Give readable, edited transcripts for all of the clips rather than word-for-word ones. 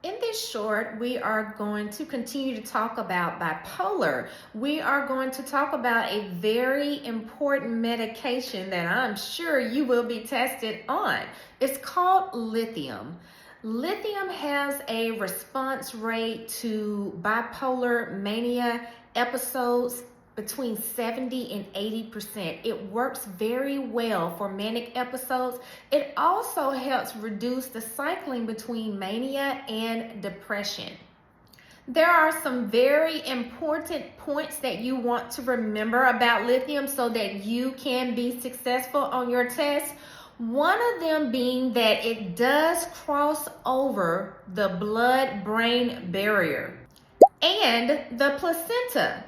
In this short, we are going to continue to talk about bipolar. We are going to talk about a very important medication that I'm sure you will be tested on. It's called lithium. Lithium has a response rate to bipolar mania episodes between 70 and 80%. It works very well for manic episodes. It also helps reduce the cycling between mania and depression. There are some very important points that you want to remember about lithium so that you can be successful on your test. One of them being that it does cross over the blood-brain barrier and the placenta.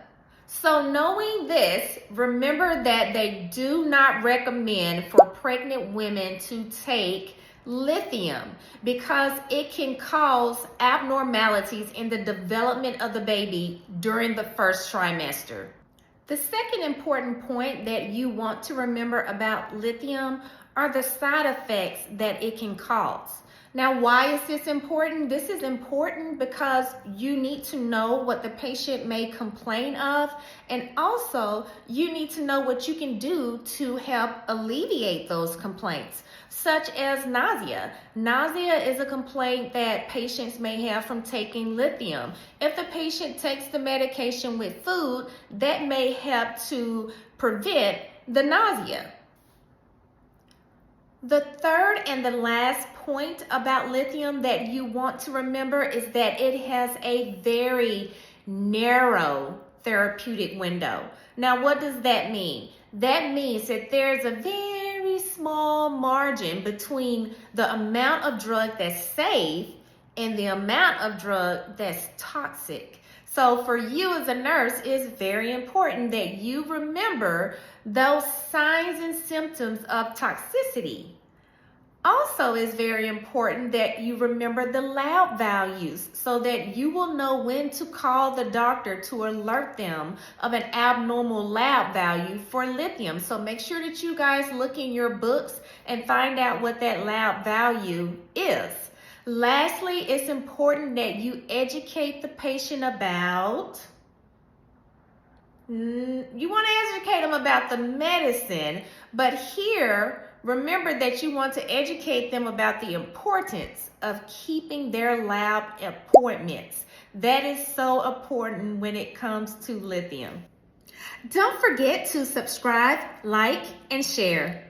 So knowing this, remember that they do not recommend for pregnant women to take lithium because it can cause abnormalities in the development of the baby during the first trimester. The second important point that you want to remember about lithium are the side effects that it can cause. Now, why is this important? This is important because you need to know what the patient may complain of, and also you need to know what you can do to help alleviate those complaints, such as nausea. Nausea is a complaint that patients may have from taking lithium. If the patient takes the medication with food, that may help to prevent the nausea. The third and the last point about lithium that you want to remember is that it has a very narrow therapeutic window. Now, what does that mean? That means that there's a very small margin between the amount of drug that's safe and the amount of drug that's toxic. So for you as a nurse, it's very important that you remember those signs and symptoms of toxicity. Also, it's very important that you remember the lab values so that you will know when to call the doctor to alert them of an abnormal lab value for lithium. So make sure that you guys look in your books and find out what that lab value is. Lastly, it's important that you educate the patient about, you want to educate them about the medicine, but here, remember that you want to educate them about the importance of keeping their lab appointments. That is so important when it comes to lithium. Don't forget to subscribe, like, and share.